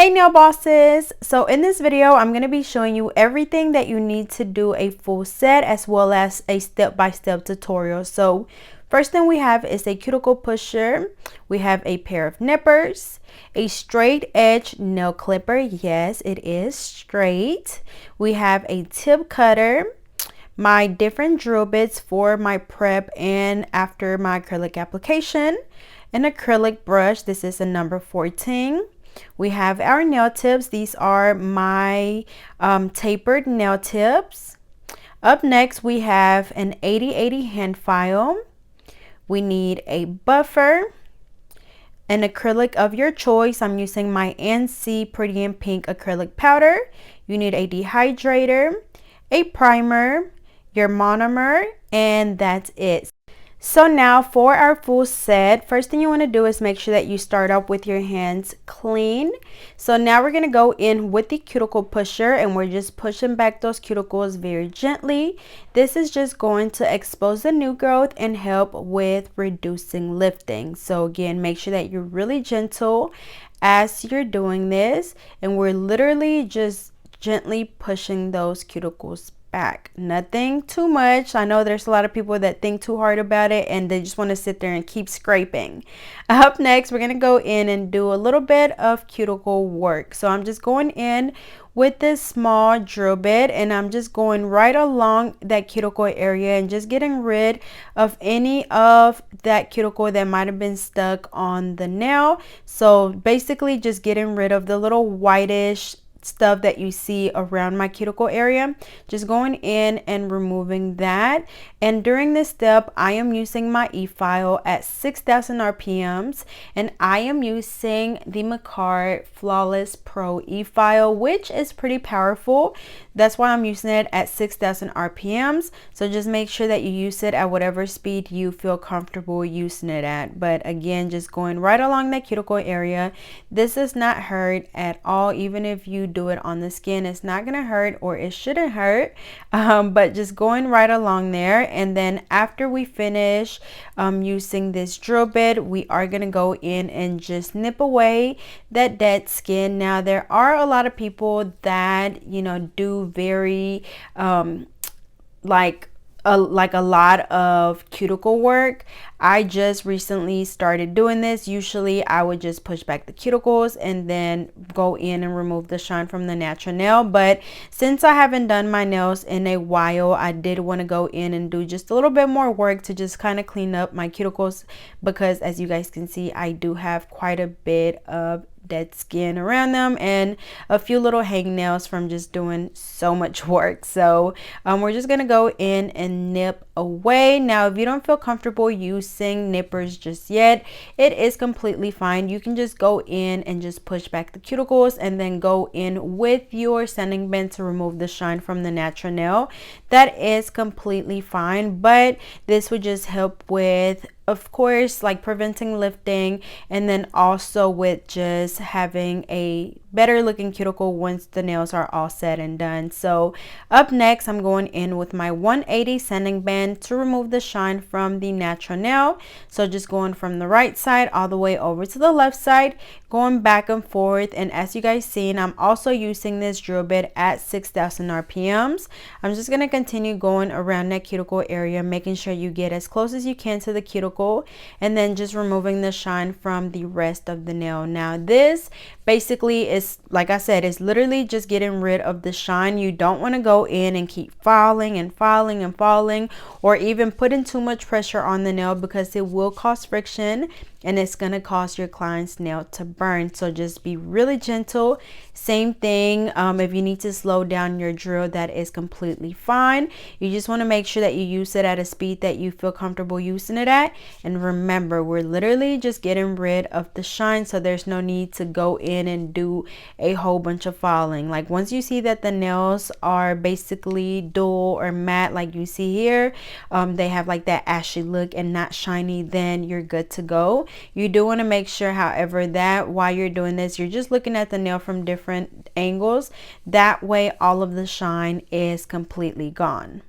Hey nail bosses! So in this video, I'm going to be showing you everything that you need to do a full set as well as a step-by-step tutorial. So first thing we have is a cuticle pusher. We have a pair of nippers, a straight edge nail clipper. Yes, it is straight. We have a tip cutter, my different drill bits for my prep and after my acrylic application, an acrylic brush. This is a number 14. We have our nail tips. These are my tapered nail tips. Up next, we have an 80/80 hand file. We need a buffer, an acrylic of your choice. I'm using my NC Pretty in Pink acrylic powder. You need a dehydrator, a primer, your monomer, and that's it. So now for our full set, first thing you want to do is make sure that you start off with your hands clean. So now we're going to go in with the cuticle pusher and we're just pushing back those cuticles very gently. This is just going to expose the new growth and help with reducing lifting. So again, make sure that you're really gentle as you're doing this, and we're literally just gently pushing those cuticles back. Nothing too much. I know there's a lot of people that think too hard about it and they just want to sit there and keep scraping. Up next, we're going to go in and do a little bit of cuticle work. So I'm just going in with this small drill bit and I'm just going right along that cuticle area and just getting rid of any of that cuticle that might have been stuck on the nail. So basically just getting rid of the little whitish stuff that you see around my cuticle area, just going in and removing that. And during this step, I am using my e-file at 6,000 RPMs and I am using the Macquarie Flawless Pro e-file, which is pretty powerful. That's why I'm using it at 6,000 RPMs. So just make sure that you use it at whatever speed you feel comfortable using it at. But again, just going right along that cuticle area. This does not hurt at all. Even if you do it on the skin, it's not gonna hurt, or it shouldn't hurt, but just going right along there. And then after we finish using this drill bit, we are gonna go in and just nip away that dead skin. Now there are a lot of people that do very like a lot of cuticle work. I just recently started doing this. Usually I would just push back the cuticles and then go in and remove the shine from the natural nail, but since I haven't done my nails in a while, I did want to go in and do just a little bit more work to just kind of clean up my cuticles, because as you guys can see, I do have quite a bit of dead skin around them and a few little hangnails from just doing so much work. So we're just gonna go in and nip away. Now if you don't feel comfortable using nippers just yet, it is completely fine. You can just go in and just push back the cuticles and then go in with your sanding band to remove the shine from the natural nail. That is completely fine, but this would just help with, of course, like preventing lifting, and then also with just having a better looking cuticle once the nails are all said and done. So up next, I'm going in with my 180 sanding band to remove the shine from the natural nail. So just going from the right side all the way over to the left side, going back and forth. And as you guys seen, I'm also using this drill bit at 6,000 RPMs. I'm just going to continue going around that cuticle area, making sure you get as close as you can to the cuticle, and then just removing the shine from the rest of the nail. Now this basically is, like I said, is literally just getting rid of the shine. You don't want to go in and keep filing and filing and filing, or even putting too much pressure on the nail, because it will cause friction and it's going to cause your client's nail to burn. So just be really gentle. Same thing, if you need to slow down your drill, that is completely fine. You just want to make sure that you use it at a speed that you feel comfortable using it at. And remember, we're literally just getting rid of the shine, so there's no need to go in and do a whole bunch of filing. Like once you see that the nails are basically dull or matte, like you see here, they have like that ashy look and not shiny, then you're good to go. You do want to make sure, however, that while you're doing this, you're just looking at the nail from different angles. That way all of the shine is completely gone.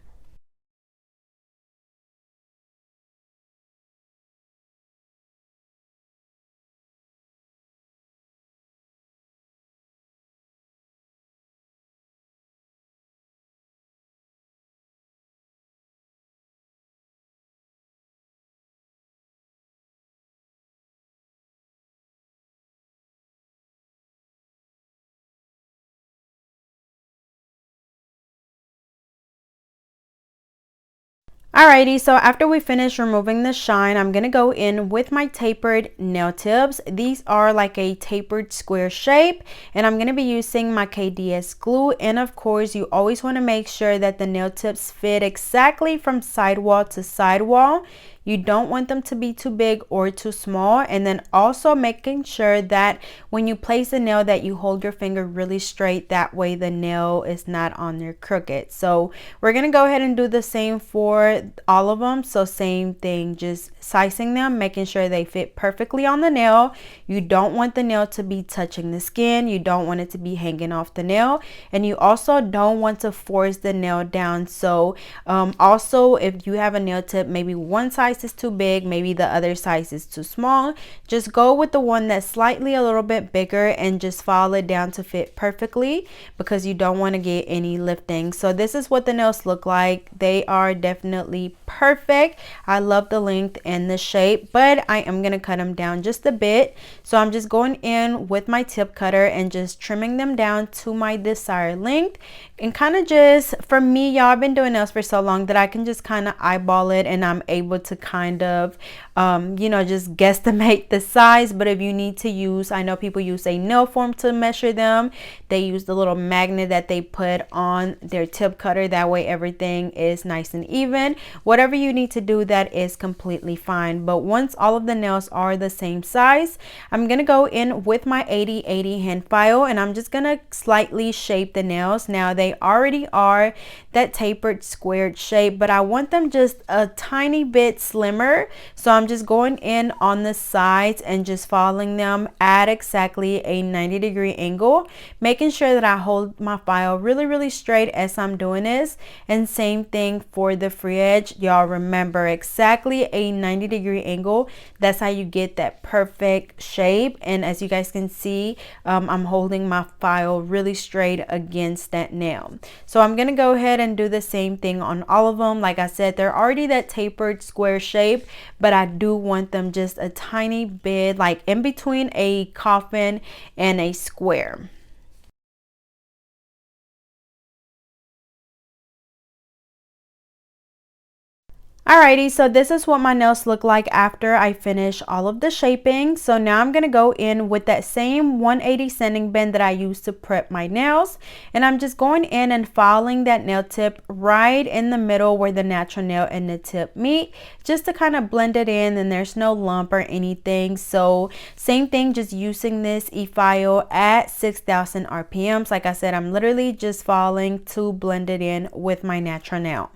Alrighty, so after we finish removing the shine, I'm going to go in with my tapered nail tips. These are like a tapered square shape, and I'm going to be using my KDS glue. And of course, you always want to make sure that the nail tips fit exactly from sidewall to sidewall. You don't want them to be too big or too small. And then also making sure that when you place the nail that you hold your finger really straight. That way the nail is not on there crooked. So we're going to go ahead and do the same for all of them. So same thing, just sizing them, making sure they fit perfectly on the nail. You don't want the nail to be touching the skin. You don't want it to be hanging off the nail. And you also don't want to force the nail down. So also if you have a nail tip, maybe one size is too big, maybe the other size is too small, just go with the one that's slightly a little bit bigger and just file it down to fit perfectly, because you don't want to get any lifting. So this is what the nails look like. They are definitely perfect. I love the length and the shape, but I am going to cut them down just a bit. So I'm just going in with my tip cutter and just trimming them down to my desired length. And kind of just, for me, y'all, I've been doing nails for so long that I can just kind of eyeball it, and I'm able to kind of you know, just guesstimate the size. But if you need to use, I know people use a nail form to measure them. They use the little magnet that they put on their tip cutter, that way everything is nice and even. Whatever you need to do, that is completely fine. But once all of the nails are the same size, I'm gonna go in with my 80/80 hand file, and I'm just gonna slightly shape the nails. Now they already are that tapered squared shape, but I want them just a tiny bit slimmer. So I'm just going in on the sides and just following them at exactly a 90-degree angle, making sure that I hold my file really straight as I'm doing this. And same thing for the free edge. Y'all remember, exactly a 90-degree angle. That's how you get that perfect shape. And as you guys can see, I'm holding my file really straight against that nail. So I'm gonna go ahead and do the same thing on all of them. Like I said, they're already that tapered square shape, but I do want them just a tiny bit like in between a coffin and a square. Alrighty, so this is what my nails look like after I finish all of the shaping. So now I'm going to go in with that same 180 sanding bend that I used to prep my nails. And I'm just going in and filing that nail tip right in the middle where the natural nail and the tip meet, just to kind of blend it in, and there's no lump or anything. So same thing, just using this e-file at 6,000 RPMs. Like I said, I'm literally just filing to blend it in with my natural nail.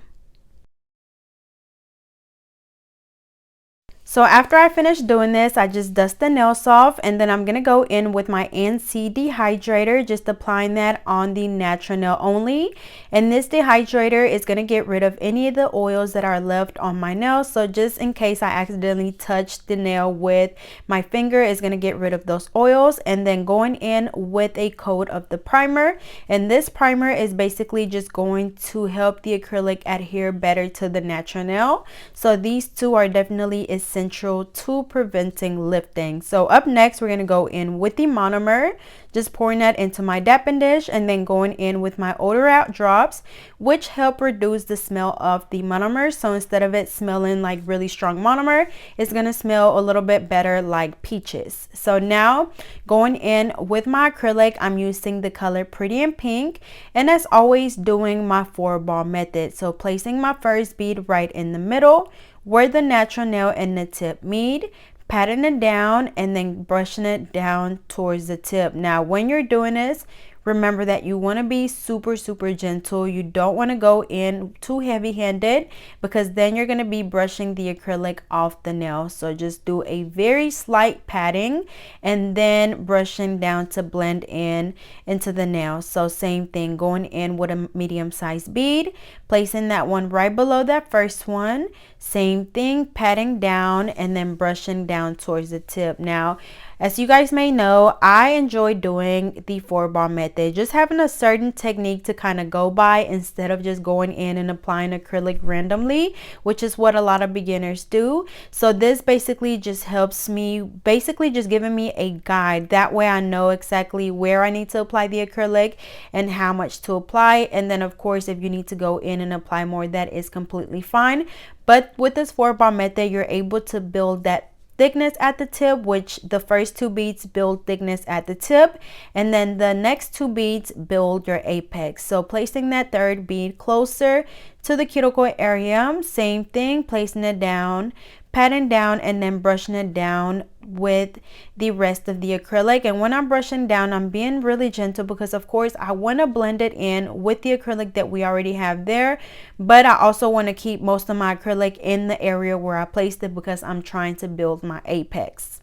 So after I finish doing this, I just dust the nails off, and then I'm going to go in with my NC dehydrator, just applying that on the natural nail only. And this dehydrator is going to get rid of any of the oils that are left on my nails. So just in case I accidentally touch the nail with my finger, it's going to get rid of those oils. And then going in with a coat of the primer. And this primer is basically just going to help the acrylic adhere better to the natural nail. So these two are definitely essential to preventing lifting. So up next, we're going to go in with the monomer, just pouring that into my dapping dish, and then going in with my odor out drops, which help reduce the smell of the monomer. So instead of it smelling like really strong monomer, it's going to smell a little bit better like peaches. So now going in with my acrylic, I'm using the color Pretty in Pink, and as always, doing my 4-ball method. So placing my first bead right in the middle where the natural nail and the tip meet, patting it down, and then brushing it down towards the tip. Now when you're doing this, remember that you want to be super gentle. You don't want to go in too heavy-handed, because then you're going to be brushing the acrylic off the nail. So just do a very slight patting and then brushing down to blend in into the nail. So same thing, going in with a medium-sized bead, placing that one right below that first one. Same thing, patting down and then brushing down towards the tip. Now As you guys may know, I enjoy doing the 4-bar method, just having a certain technique to kind of go by instead of just going in and applying acrylic randomly, which is what a lot of beginners do. So this basically just helps me, basically just giving me a guide. That way I know exactly where I need to apply the acrylic and how much to apply. And then of course, if you need to go in and apply more, that is completely fine. But with this 4-bar method, you're able to build that thickness at the tip, which the first 2 beads build thickness at the tip, and then the next 2 beads build your apex. So placing that 3rd bead closer to the cuticle area, same thing, placing it down, patting down, and then brushing it down with the rest of the acrylic. And when I'm brushing down, I'm being really gentle because of course I want to blend it in with the acrylic that we already have there, but I also want to keep most of my acrylic in the area where I placed it because I'm trying to build my apex.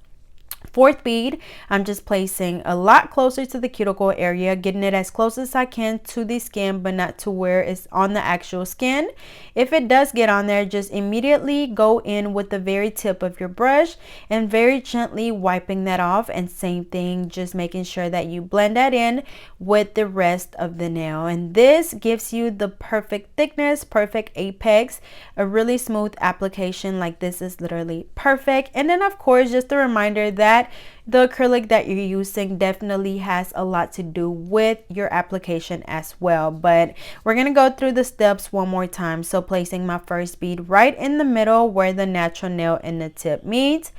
4th bead, I'm just placing a lot closer to the cuticle area, getting it as close as I can to the skin, but not to where it's on the actual skin. If it does get on there, just immediately go in with the very tip of your brush and very gently wiping that off. And same thing, just making sure that you blend that in with the rest of the nail. And this gives you the perfect thickness, perfect apex, a really smooth application. Like this is literally perfect. And then of course, just a reminder that the acrylic that you're using definitely has a lot to do with your application as well. But we're going to go through the steps one more time. So placing my first bead right in the middle where the natural nail and the tip meet,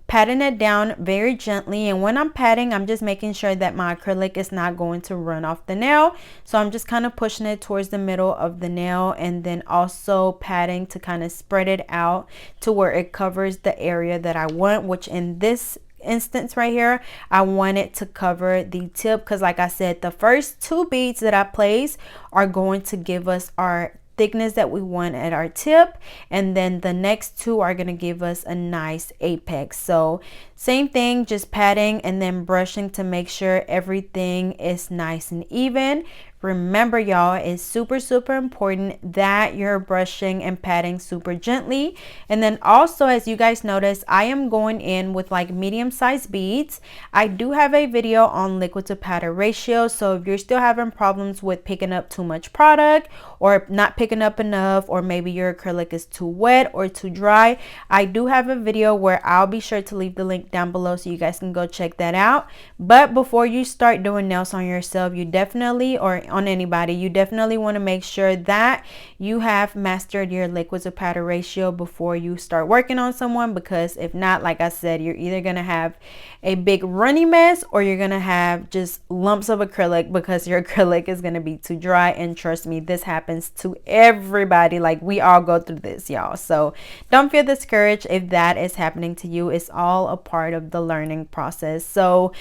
patting it down very gently. And when I'm patting, I'm just making sure that my acrylic is not going to run off the nail. So I'm just kind of pushing it towards the middle of the nail, and then also patting to kind of spread it out to where it covers the area that I want, which in this instance right here, I want it to cover the tip because like I said, the first 2 beads that I place are going to give us our thickness that we want at our tip, and then the next 2 are going to give us a nice apex. So same thing, just patting and then brushing to make sure everything is nice and even. Remember y'all, it's super important that you're brushing and patting super gently. And then also, as you guys notice, I am going in with like medium-sized beads. I do have a video on liquid to powder ratio, so if you're still having problems with picking up too much product or not picking up enough, or maybe your acrylic is too wet or too dry, I do have a video where I'll be sure to leave the link down below so you guys can go check that out. But before you start doing nails on yourself, you definitely, or on anybody, you definitely want to make sure that you have mastered your liquid to powder ratio before you start working on someone, because if not, like I said, you're either going to have a big runny mess or you're going to have just lumps of acrylic because your acrylic is going to be too dry. And trust me, this happens to everybody. Like we all go through this, y'all. So don't feel discouraged if that is happening to you. It's all a part of the learning process. So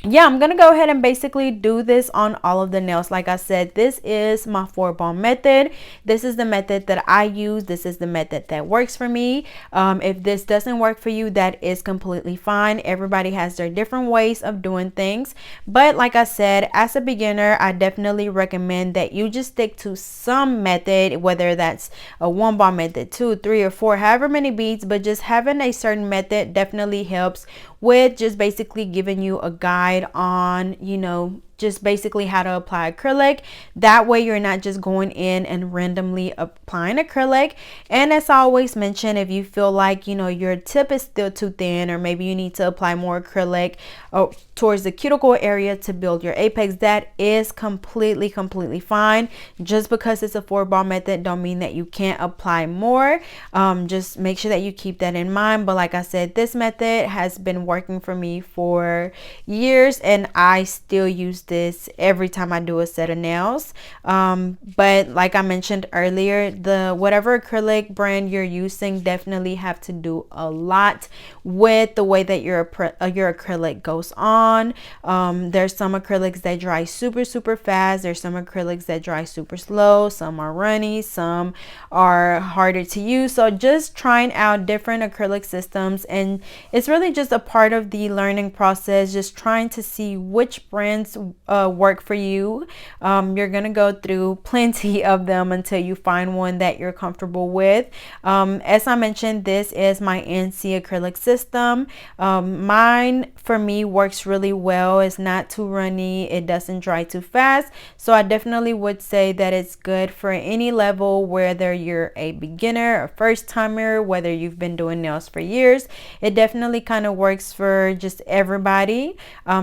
yeah, I'm gonna go ahead and basically do this on all of the nails. Like I said, this is my 4-bar method. This is the method that I use. This is the method that works for me. If this doesn't work for you, that is completely fine. Everybody has their different ways of doing things, but like I said, as a beginner, I definitely recommend that you just stick to some method, whether that's a 1-bar method, 2, 3, or 4, however many beads. But just having a certain method definitely helps with just basically giving you a guide on, you know, just basically how to apply acrylic. That way you're not just going in and randomly applying acrylic. And as I always mention, if you feel like, you know, your tip is still too thin, or maybe you need to apply more acrylic towards the cuticle area to build your apex, that is completely fine. Just because it's a 4-bar method don't mean that you can't apply more. Just make sure that you keep that in mind. But like I said, this method has been working for me for years, and I still use this every time I do a set of nails. But like I mentioned earlier, the whatever acrylic brand you're using definitely have to do a lot with the way that your acrylic goes on. There's some acrylics that dry super fast. There's some acrylics that dry super slow. Some are runny, some are harder to use. So just trying out different acrylic systems, and it's really just a part of the learning process, just trying to see which brands work for you. You're gonna go through plenty of them until you find one that you're comfortable with. As I mentioned, this is my NC acrylic system. Mine for me works really well. It's not too runny, it doesn't dry too fast, so I definitely would say that it's good for any level, whether you're a beginner, a first timer, whether you've been doing nails for years. It definitely kind of works for just everybody.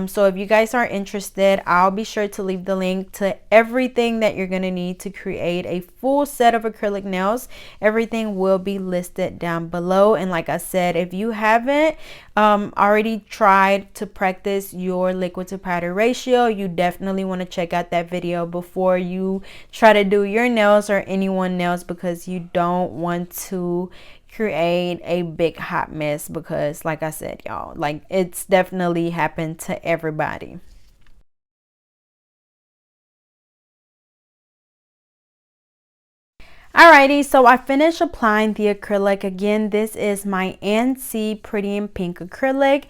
So if you guys are interested, I'll be sure to leave the link to everything that you're gonna need to create a full set of acrylic nails. Everything will be listed down below. And like I said, if you haven't already tried to practice your liquid to powder ratio, you definitely want to check out that video before you try to do your nails or anyone nails, because you don't want to create a big hot mess, because like I said, y'all, like it's definitely happened to everybody. Alrighty, so I finished applying the acrylic. Again, this is my NC Pretty in Pink acrylic.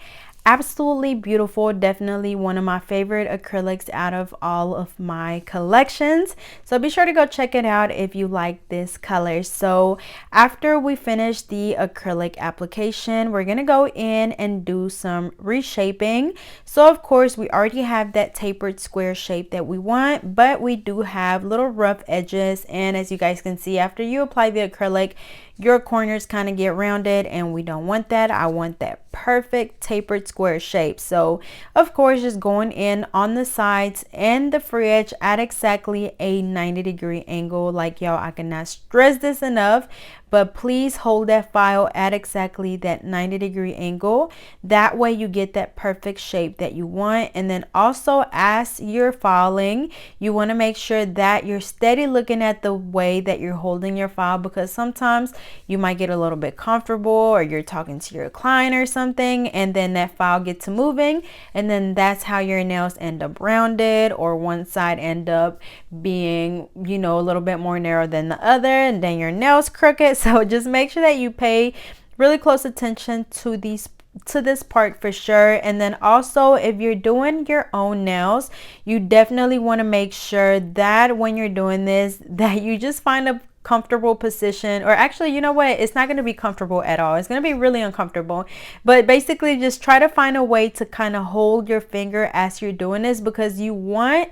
Absolutely beautiful, definitely one of my favorite acrylics out of all of my collections, so be sure to go check it out if you like this color. So after we finish the acrylic application, we're gonna go in and do some reshaping. So of course we already have that tapered square shape that we want, but we do have little rough edges, and as you guys can see, after you apply the acrylic, your corners kind of get rounded, and we don't want that. I want that perfect tapered square shape. So of course, just going in on the sides and the free edge at exactly a 90-degree angle. Like, y'all, I cannot stress this enough, but please hold that file at exactly that 90-degree angle. That way you get that perfect shape that you want. And then also, as you're filing, you want to make sure that you're steady looking at the way that you're holding your file, because sometimes you might get a little bit comfortable, or you're talking to your client or something, and then that file gets moving, and then that's how your nails end up rounded, or one side end up being, you know, a little bit more narrow than the other, and then your nails crooked. So just make sure that you pay really close attention to this part for sure. And then also, if you're doing your own nails, you definitely want to make sure that when you're doing this, that you just find a comfortable position, or actually, you know what, it's not going to be comfortable at all, it's going to be really uncomfortable, but basically just try to find a way to kind of hold your finger as you're doing this, because you want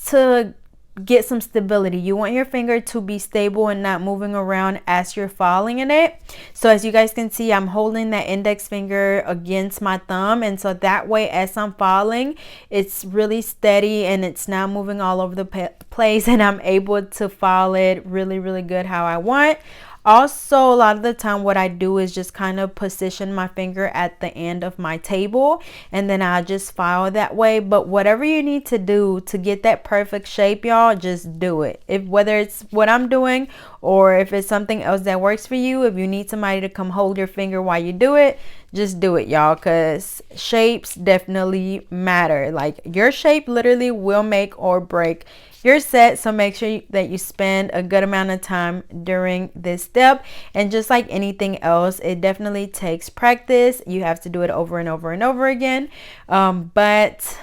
to get some stability. You want your finger to be stable and not moving around as you're filing in it. So as you guys can see, I'm holding that index finger against my thumb, and so that way as I'm filing, it's really steady and it's not moving all over the place, and I'm able to file it really good how I want. Also, a lot of the time what I do is just kind of position my finger at the end of my table, and then I just file that way. But whatever you need to do to get that perfect shape, y'all, just do it. If whether it's what I'm doing or if it's something else that works for you, if you need somebody to come hold your finger while you do it, just do it, y'all, because shapes definitely matter. Like, your shape literally will make or break your set. So make sure that you spend a good amount of time during this step. And just like anything else, it definitely takes practice. You have to do it over and over and over again. But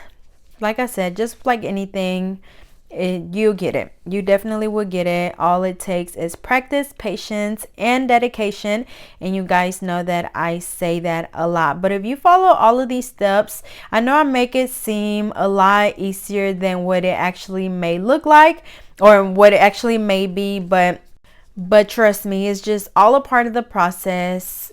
like I said, just like anything, you get it. You definitely will get it. All it takes is practice, patience, and dedication. And you guys know that I say that a lot. But if you follow all of these steps, I know I make it seem a lot easier than what it actually may look like, or what it actually may be. But trust me, it's just all a part of the process.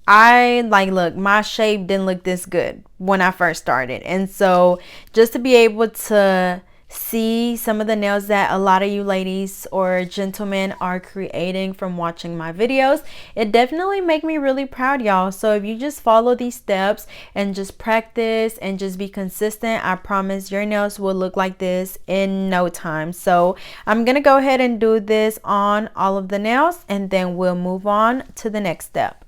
Look, my shape didn't look this good when I first started. And so just to be able to see some of the nails that a lot of you ladies or gentlemen are creating from watching my videos, it definitely make me really proud, y'all. So if you just follow these steps and just practice and just be consistent, I promise your nails will look like this in no time. So I'm gonna go ahead and do this on all of the nails, and then we'll move on to the next step.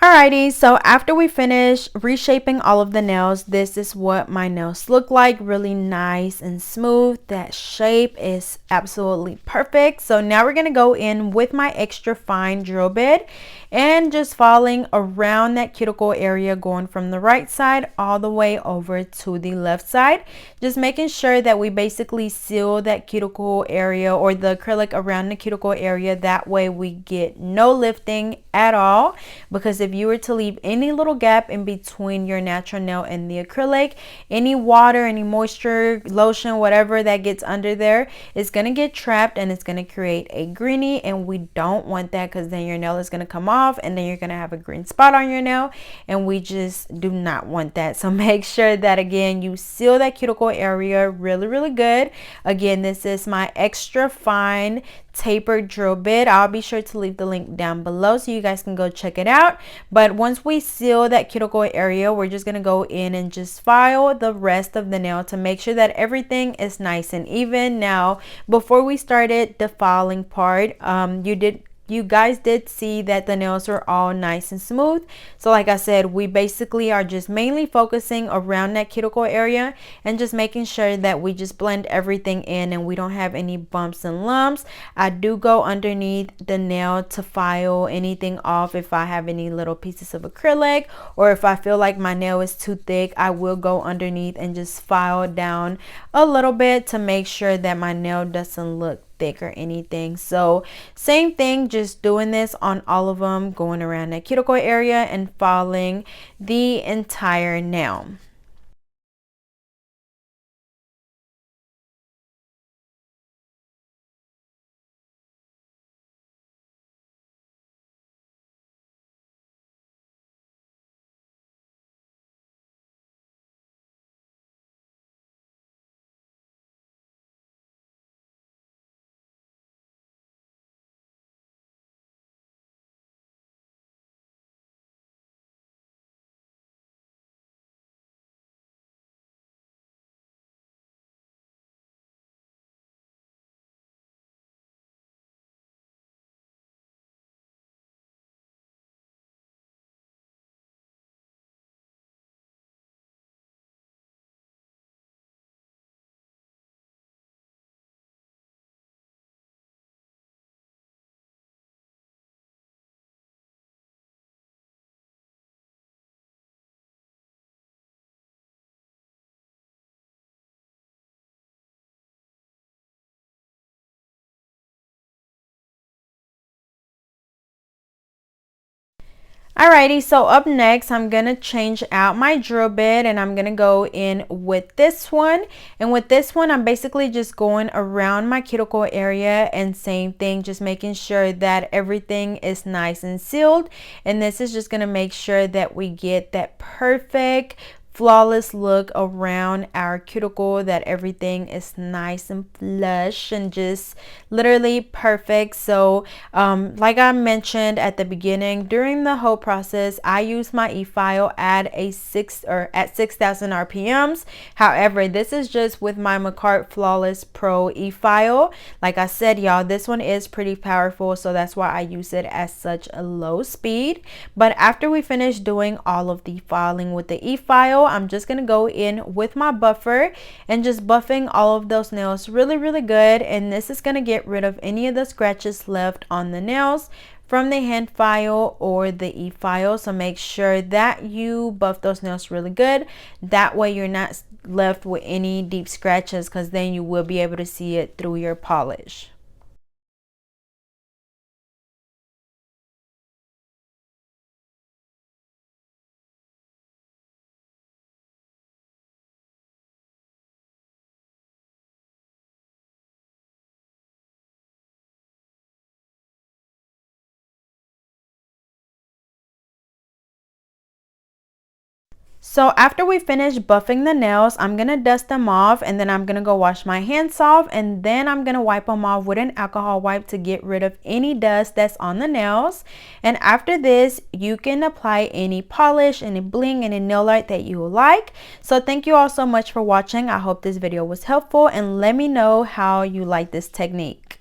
Alrighty, so after we finish reshaping all of the nails, this is what my nails look like. Really nice and smooth. That shape is absolutely perfect. So now we're going to go in with my extra fine drill bit and just following around that cuticle area, going from the right side all the way over to the left side. Just making sure that we basically seal that cuticle area or the acrylic around the cuticle area. That way we get no lifting at all, because if you were to leave any little gap in between your natural nail and the acrylic, any water, any moisture, lotion, whatever that gets under there is going to get trapped and it's going to create a greenie, and we don't want that, because then your nail is going to come off and then you're going to have a green spot on your nail, and we just do not want that. So make sure that again you seal that cuticle area really good. Again, this is my extra fine tapered drill bit. I'll be sure to leave the link down below so you guys can go check it out. But once we seal that cuticle area, we're just going to go in and just file the rest of the nail to make sure that everything is nice and even. Now, before we started the filing part, you guys did see that the nails are all nice and smooth. So like I said, we basically are just mainly focusing around that cuticle area and just making sure that we just blend everything in and we don't have any bumps and lumps. I do go underneath the nail to file anything off. If I have any little pieces of acrylic, or if I feel like my nail is too thick, I will go underneath and just file down a little bit to make sure that my nail doesn't look thick or anything. So same thing, just doing this on all of them, going around the cuticle area and filing the entire nail. Alrighty, so up next I'm gonna change out my drill bit and I'm gonna go in with this one. And with this one, I'm basically just going around my cuticle area, and same thing, just making sure that everything is nice and sealed. And this is just gonna make sure that we get that perfect flawless look around our cuticle, that everything is nice and flush and just literally perfect. So like I mentioned at the beginning, during the whole process I use my e-file at 6,000 RPMs. However, this is just with my Macart Flawless Pro e-file. Like I said, y'all, this one is pretty powerful, so that's why I use it at such a low speed. But after we finish doing all of the filing with the e-file, I'm just gonna go in with my buffer and just buffing all of those nails really good. And this is gonna get rid of any of the scratches left on the nails from the hand file or the e-file. So make sure that you buff those nails really good. That way you're not left with any deep scratches, because then you will be able to see it through your polish. So after we finish buffing the nails, I'm going to dust them off, and then I'm going to go wash my hands off, and then I'm going to wipe them off with an alcohol wipe to get rid of any dust that's on the nails. And after this, you can apply any polish, any bling, any nail art that you like. So thank you all so much for watching. I hope this video was helpful, and let me know how you like this technique.